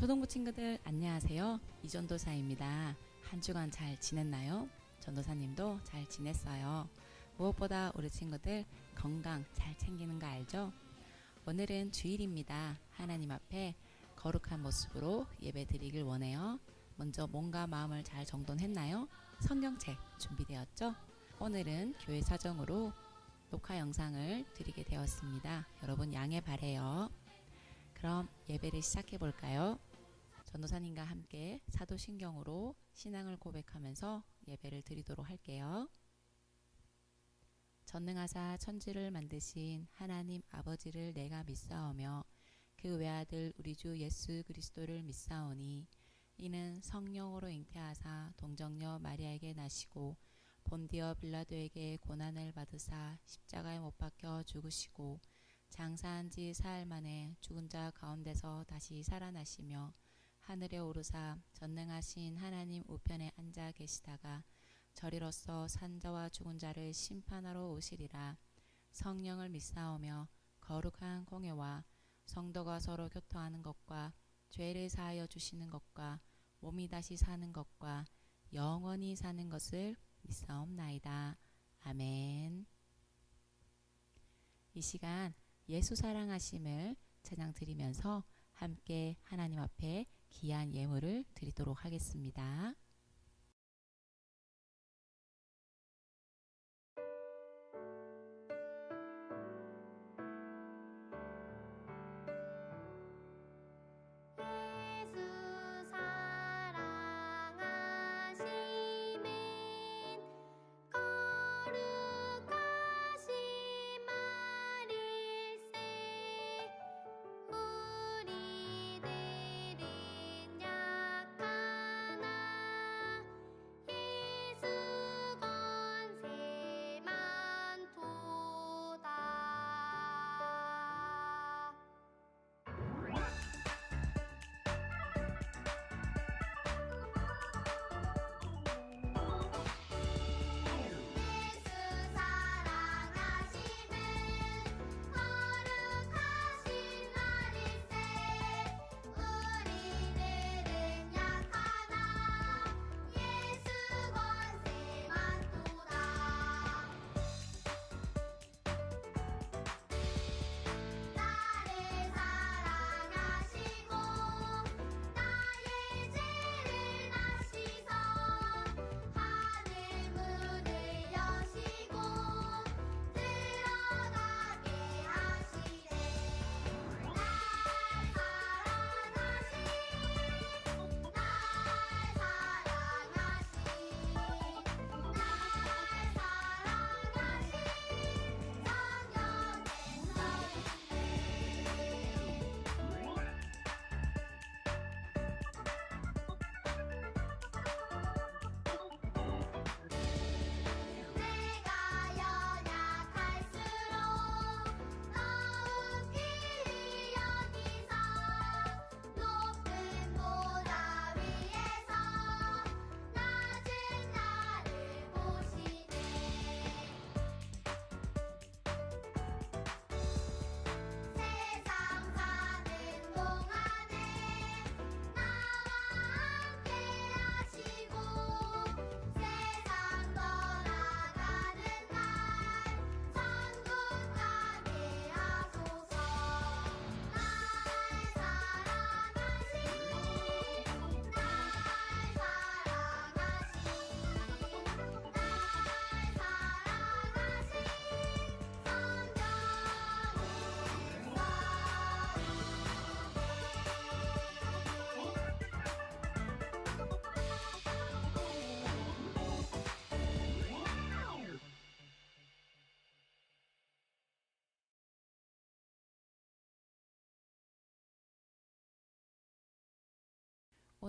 초등부 친구들 안녕하세요. 이전도사입니다. 한 주간 잘 지냈나요? 전도사님도 잘 지냈어요. 무엇보다 우리 친구들 건강 잘 챙기는 거 알죠? 오늘은 주일입니다. 하나님 앞에 거룩한 모습으로 예배 드리길 원해요. 먼저 몸과 마음을 잘 정돈했나요? 성경책 준비되었죠? 오늘은 교회 사정으로 녹화 영상을 드리게 되었습니다. 여러분 양해 바라요. 그럼 예배를 시작해 볼까요? 전도사님과 함께 사도신경으로 신앙을 고백하면서 예배를 드리도록 할게요. 전능하사 천지를 만드신 하나님 아버지를 내가 믿사오며 그 외아들 우리 주 예수 그리스도를 믿사오니 이는 성령으로 잉태하사 동정녀 마리아에게 나시고 본디어 빌라도에게 고난을 받으사 십자가에 못 박혀 죽으시고 장사한 지 사흘 만에 죽은 자 가운데서 다시 살아나시며 하늘에 오르사 전능하신 하나님 우편에 앉아 계시다가 저리로서 산자와 죽은 자를 심판하러 오시리라. 성령을 믿사오며 거룩한 공예와 성도가 서로 교통하는 것과 죄를 사하여 주시는 것과 몸이 다시 사는 것과 영원히 사는 것을 믿사옵나이다. 아멘. 이 시간 예수 사랑하심을 찬양 드리면서 함께 하나님 앞에 귀한 예물을 드리도록 하겠습니다.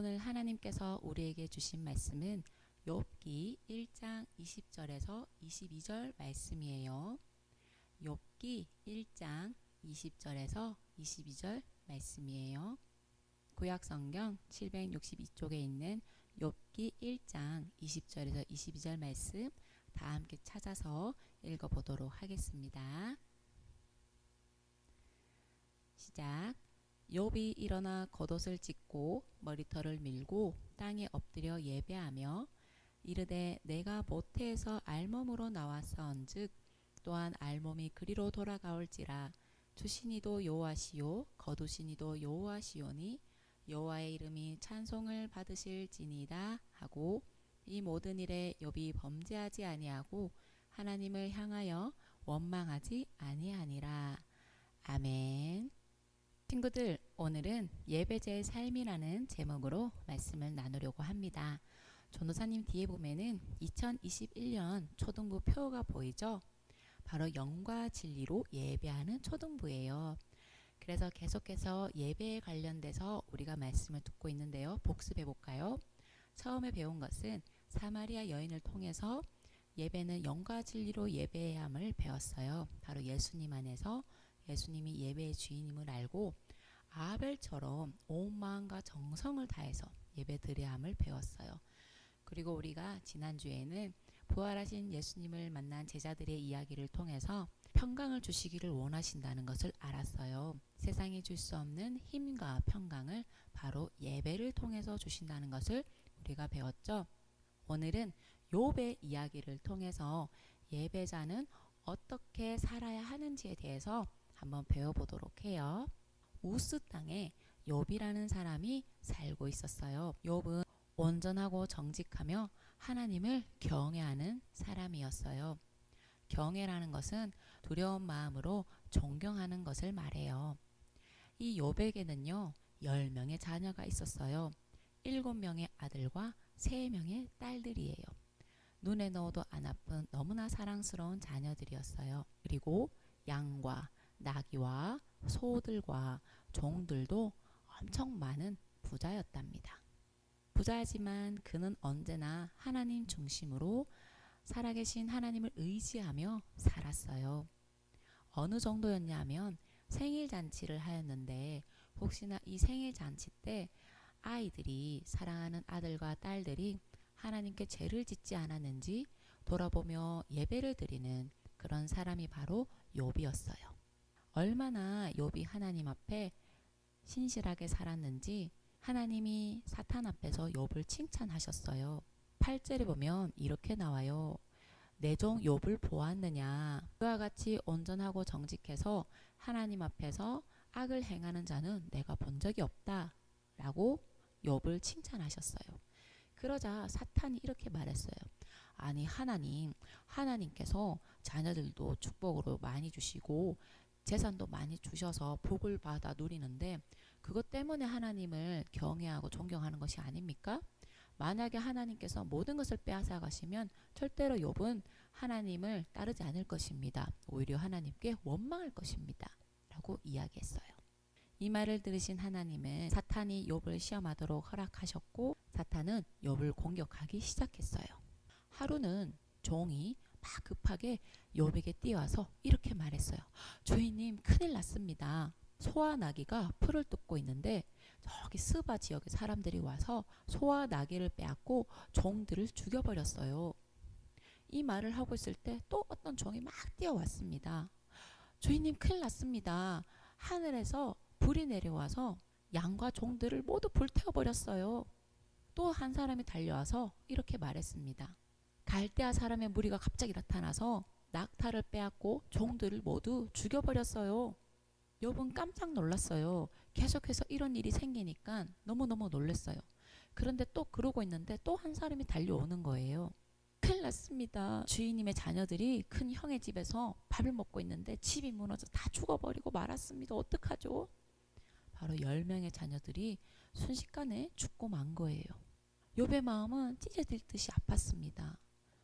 오늘 하나님께서 우리에게 주신 말씀은 욥기 1장 20절에서 22절 말씀이에요. 욥기 1장 20절에서 22절 말씀이에요. 구약성경 762쪽에 있는 욥기 1장 20절에서 22절 말씀 다 함께 찾아서 읽어보도록 하겠습니다. 시작. 욥이 일어나 겉옷을 찢고 머리털을 밀고 땅에 엎드려 예배하며 이르되 내가 모태에서 알몸으로 나왔사온즉 또한 알몸이 그리로 돌아가올지라 주시니도 여호와시요 거두시니도 여호와시오니 여호와의 이름이 찬송을 받으실지니이다 하고 이 모든 일에 욥이 범죄하지 아니하고 하나님을 향하여 원망하지 아니하니라. 아멘. 친구들, 오늘은 예배자의 삶이라는 제목으로 말씀을 나누려고 합니다. 전도사님 뒤에 보면은 2021년 초등부 표가 보이죠? 바로 영과 진리로 예배하는 초등부예요. 그래서 계속해서 예배에 관련돼서 우리가 말씀을 듣고 있는데요. 복습해 볼까요? 처음에 배운 것은 사마리아 여인을 통해서 예배는 영과 진리로 예배해야 함을 배웠어요. 바로 예수님 안에서 예수님이 예배의 주인임을 알고 아벨처럼 온 마음과 정성을 다해서 예배 드려야 함을 배웠어요. 그리고 우리가 지난주에는 부활하신 예수님을 만난 제자들의 이야기를 통해서 평강을 주시기를 원하신다는 것을 알았어요. 세상이 줄 수 없는 힘과 평강을 바로 예배를 통해서 주신다는 것을 우리가 배웠죠. 오늘은 욥의 이야기를 통해서 예배자는 어떻게 살아야 하는지에 대해서 한번 배워보도록 해요. 우스 땅에 욥이라는 사람이 살고 있었어요. 욥은 온전하고 정직하며 하나님을 경외하는 사람이었어요. 경외라는 것은 두려운 마음으로 존경하는 것을 말해요. 이 욥에게는요 10명의 자녀가 있었어요. 7명의 아들과 3명의 딸들이에요. 눈에 넣어도 안 아픈 너무나 사랑스러운 자녀들이었어요. 그리고 양과 나귀와 소들과 종들도 엄청 많은 부자였답니다. 부자지만 그는 언제나 하나님 중심으로 살아계신 하나님을 의지하며 살았어요. 어느 정도였냐 하면 생일잔치를 하였는데 혹시나 이 생일잔치 때 아이들이 사랑하는 아들과 딸들이 하나님께 죄를 짓지 않았는지 돌아보며 예배를 드리는 그런 사람이 바로 욥이었어요. 얼마나 욥이 하나님 앞에 신실하게 살았는지 하나님이 사탄 앞에서 욥을 칭찬하셨어요. 8절에 보면 이렇게 나와요. 내 종 욥을 보았느냐. 그와 같이 온전하고 정직해서 하나님 앞에서 악을 행하는 자는 내가 본 적이 없다 라고 욥을 칭찬하셨어요. 그러자 사탄이 이렇게 말했어요. 아니 하나님께서 자녀들도 축복으로 많이 주시고 재산도 많이 주셔서 복을 받아 누리는데 그것 때문에 하나님을 경외하고 존경하는 것이 아닙니까? 만약에 하나님께서 모든 것을 빼앗아 가시면 절대로 욥은 하나님을 따르지 않을 것입니다. 오히려 하나님께 원망할 것입니다. 라고 이야기했어요. 이 말을 들으신 하나님은 사탄이 욥을 시험하도록 허락하셨고 사탄은 욥을 공격하기 시작했어요. 하루는 종이 막 급하게 욥에게 뛰어와서 이렇게 말했어요. 주인님, 큰일 났습니다. 소와 나귀가 풀을 뜯고 있는데 저기 스바 지역의 사람들이 와서 소와 나귀를 빼앗고 종들을 죽여버렸어요. 이 말을 하고 있을 때 또 어떤 종이 막 뛰어왔습니다. 주인님, 큰일 났습니다. 하늘에서 불이 내려와서 양과 종들을 모두 불태워버렸어요. 또 한 사람이 달려와서 이렇게 말했습니다. 갈대아 사람의 무리가 갑자기 나타나서 낙타를 빼앗고 종들을 모두 죽여버렸어요. 욥은 깜짝 놀랐어요. 계속해서 이런 일이 생기니까 너무너무 놀랐어요. 그런데 또 그러고 있는데 또 한 사람이 달려오는 거예요. 큰일 났습니다. 주인님의 자녀들이 큰 형의 집에서 밥을 먹고 있는데 집이 무너져 다 죽어버리고 말았습니다. 어떡하죠? 바로 10명의 자녀들이 순식간에 죽고 만 거예요. 욥의 마음은 찢어질 듯이 아팠습니다.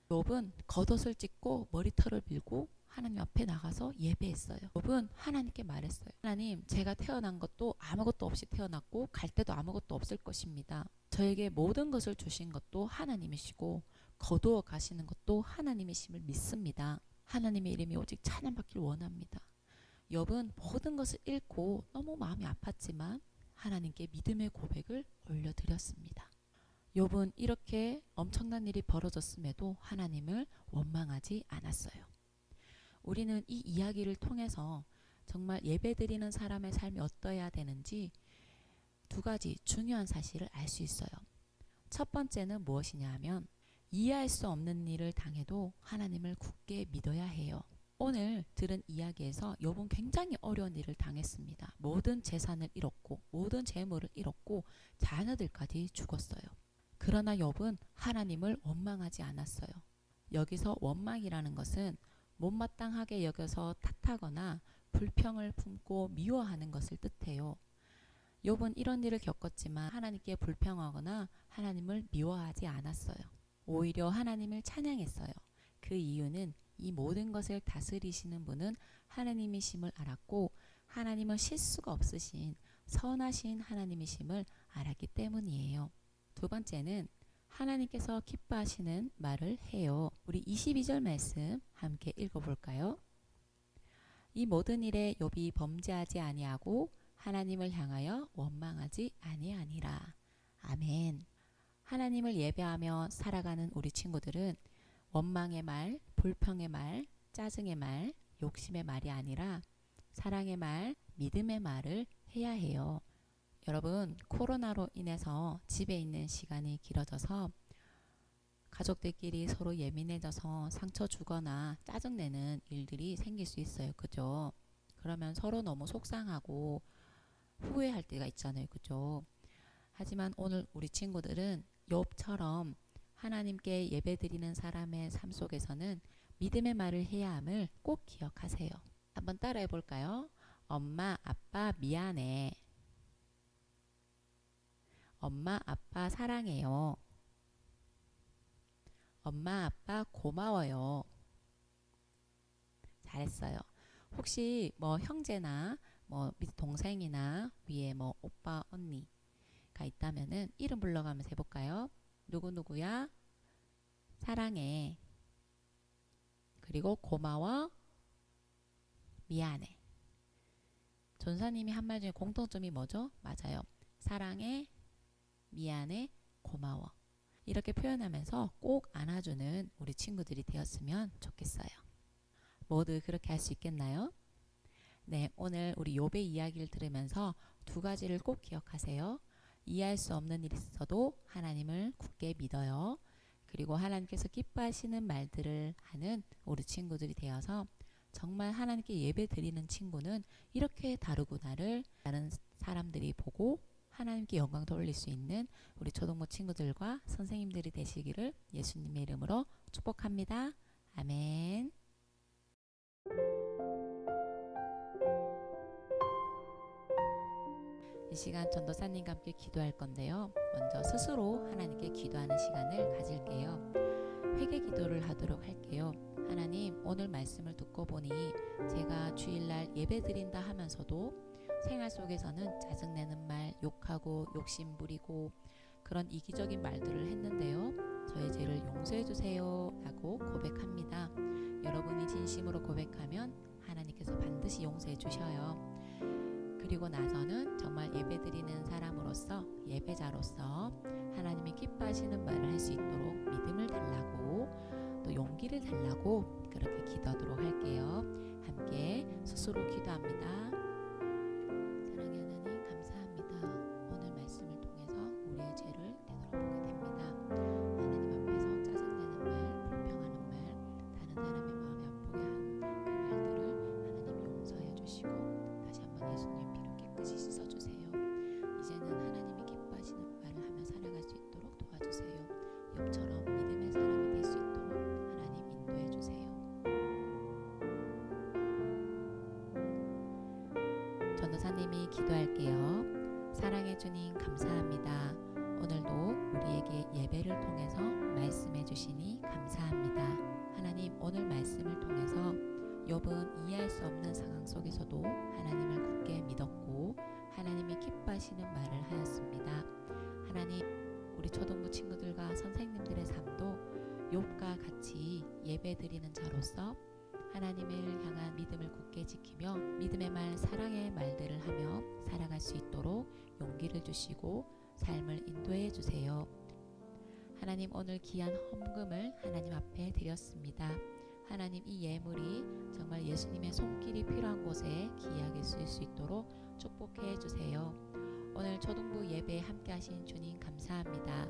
욥은 겉옷을 찢고 머리털을 밀고 하나님 앞에 나가서 예배했어요. 욥은 하나님께 말했어요. 하나님, 제가 태어난 것도 아무것도 없이 태어났고 갈 때도 아무것도 없을 것입니다. 저에게 모든 것을 주신 것도 하나님이시고 거두어 가시는 것도 하나님이심을 믿습니다. 하나님의 이름이 오직 찬양받길 원합니다. 욥은 모든 것을 잃고 너무 마음이 아팠지만 하나님께 믿음의 고백을 올려드렸습니다. 욥은 이렇게 엄청난 일이 벌어졌음에도 하나님을 원망하지 않았어요. 우리는 이 이야기를 통해서 정말 예배드리는 사람의 삶이 어떠해야 되는지 두 가지 중요한 사실을 알 수 있어요. 첫 번째는 무엇이냐 하면 이해할 수 없는 일을 당해도 하나님을 굳게 믿어야 해요. 오늘 들은 이야기에서 욥은 굉장히 어려운 일을 당했습니다. 모든 재산을 잃었고 모든 재물을 잃었고 자녀들까지 죽었어요. 그러나 욥은 하나님을 원망하지 않았어요. 여기서 원망이라는 것은 못마땅하게 여겨서 탓하거나 불평을 품고 미워하는 것을 뜻해요. 욥은 이런 일을 겪었지만 하나님께 불평하거나 하나님을 미워하지 않았어요. 오히려 하나님을 찬양했어요. 그 이유는 이 모든 것을 다스리시는 분은 하나님이심을 알았고 하나님은 실수가 없으신 선하신 하나님이심을 알았기 때문이에요. 두 번째는 하나님께서 기뻐하시는 말을 해요. 우리 22절 말씀 함께 읽어볼까요? 이 모든 일에 욥이 범죄하지 아니하고 하나님을 향하여 원망하지 아니하니라. 아멘. 하나님을 예배하며 살아가는 우리 친구들은 원망의 말, 불평의 말, 짜증의 말, 욕심의 말이 아니라 사랑의 말, 믿음의 말을 해야 해요. 여러분, 코로나로 인해서 집에 있는 시간이 길어져서 가족들끼리 서로 예민해져서 상처 주거나 짜증내는 일들이 생길 수 있어요. 그죠? 그러면 서로 너무 속상하고 후회할 때가 있잖아요. 그죠? 하지만 오늘 우리 친구들은 욥처럼 하나님께 예배드리는 사람의 삶 속에서는 믿음의 말을 해야 함을 꼭 기억하세요. 한번 따라해 볼까요? 엄마, 아빠 미안해. 엄마, 아빠 사랑해요. 엄마, 아빠 고마워요. 잘했어요. 혹시 뭐 형제나 뭐 밑 동생이나 위에 뭐 오빠, 언니가 있다면은 이름 불러가면서 해볼까요? 누구누구야? 사랑해. 그리고 고마워. 미안해. 전사님이 한 말 중에 공통점이 뭐죠? 맞아요. 사랑해. 미안해. 고마워. 이렇게 표현하면서 꼭 안아주는 우리 친구들이 되었으면 좋겠어요. 모두 그렇게 할 수 있겠나요? 네, 오늘 우리 욥의 이야기를 들으면서 두 가지를 꼭 기억하세요. 이해할 수 없는 일이 있어도 하나님을 굳게 믿어요. 그리고 하나님께서 기뻐하시는 말들을 하는 우리 친구들이 되어서 정말 하나님께 예배 드리는 친구는 이렇게 다르구나를 다른 사람들이 보고 하나님께 영광 돌릴 수 있는 우리 초등부 친구들과 선생님들이 되시기를 예수님의 이름으로 축복합니다. 아멘. 이 시간 전도사님과 함께 기도할 건데요. 먼저 스스로 하나님께 기도하는 시간을 가질게요. 회개 기도를 하도록 할게요. 하나님, 오늘 말씀을 듣고 보니 제가 주일날 예배 드린다 하면서도 생활 속에서는 짜증내는 말, 욕하고 욕심 부리고 그런 이기적인 말들을 했는데요. 저의 죄를 용서해 주세요 라고 고백합니다. 여러분이 진심으로 고백하면 하나님께서 반드시 용서해 주셔요. 그리고 나서는 정말 예배 드리는 사람으로서 예배자로서 하나님이 기뻐하시는 말을 할 수 있도록 믿음을 달라고 또 용기를 달라고 그렇게 기도하도록 할게요. 함께 스스로 기도합니다. 사랑의 하나님 감사합니다. 오늘 말씀을 통해서 우리의 죄를 되돌아보게 됩니다. 하나님 앞에서 짜증내는 말, 불평하는 말, 다른 사람의 마음이 아프게 한 그 말들을 하나님 용서해 주시고 다시 한번 예수님 피로 깨끗이 씻어주세요. 이제는 하나님이 기뻐하시는 말을 하며 살아갈 수 있도록 도와주세요. 욥처럼 믿음의 사람이 될 수 있도록 하나님 인도해 주세요. 전도사님이 기도할게요. 사랑해 주님 감사합니다. 오늘도 우리에게 예배를 통해서 말씀해 주시니 감사합니다. 하나님, 오늘 말씀을 통해서 욥은 이해할 수 없는 상황 속에서도 하나님을 굳게 믿었고 하나님이 기뻐하시는 말을 하였습니다. 하나님, 우리 초등부 친구들과 선생님들의 삶도 욥과 같이 예배드리는 자로서 하나님을 향한 믿음을 굳게 지키며 믿음의 말, 사랑의 말들을 하며 살아갈 수 있도록 용기를 주시고 삶을 인도해 주세요. 하나님, 오늘 귀한 헌금을 하나님 앞에 드렸습니다. 하나님 이 예물이 정말 예수님의 손길이 필요한 곳에 귀하게 쓰일 수 있도록 축복해 주세요. 오늘 초등부 예배에 함께 하신 주님 감사합니다.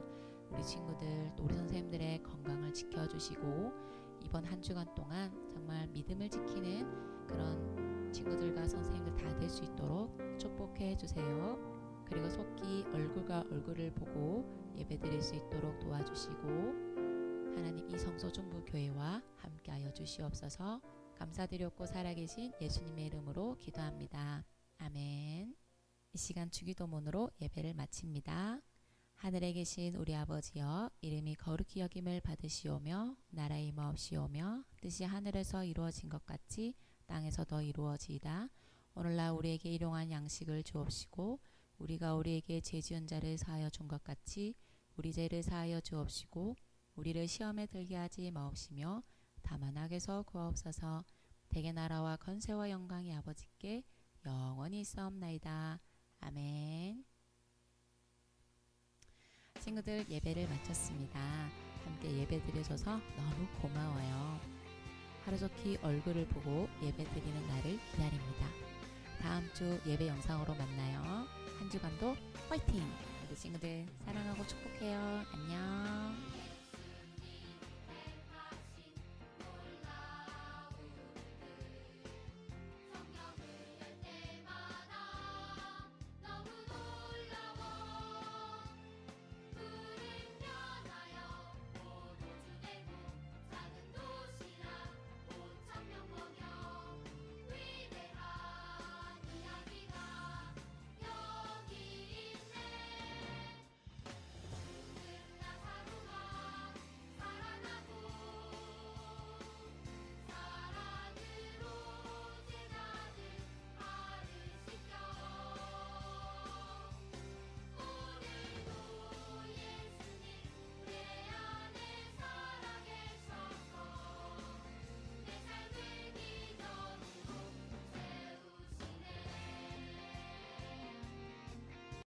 우리 친구들 또 우리 선생님들의 건강을 지켜주시고 이번 한 주간 동안 정말 믿음을 지키는 그런 친구들과 선생님들 다 될 수 있도록 축복해 주세요. 그리고 속히 얼굴과 얼굴을 보고 예배 드릴 수 있도록 도와주시고 하나님 이 성소중부 교회와 함께하여 주시옵소서. 감사드렸고 살아계신 예수님의 이름으로 기도합니다. 아멘. 이 시간 주기도문으로 예배를 마칩니다. 하늘에 계신 우리 아버지여, 이름이 거룩히 여김을 받으시오며 나라의 임하옵시오며 뜻이 하늘에서 이루어진 것 같이 땅에서도 이루어지이다. 오늘날 우리에게 일용할 양식을 주옵시고 우리가 우리에게 죄 지은 자를 사하여 준 것 같이 우리 죄를 사하여 주옵시고 우리를 시험에 들게 하지 마옵시며 다만 악에서 구하옵소서. 대개 나라와 권세와 영광이 아버지께 영원히 있사옵나이다. 아멘. 친구들 예배를 마쳤습니다. 함께 예배 드려줘서 너무 고마워요. 하루속히 얼굴을 보고 예배 드리는 날을 기다립니다. 다음 주 예배 영상으로 만나요. 한 주간도 화이팅! 우리 친구들 사랑하고 축복해요. 안녕.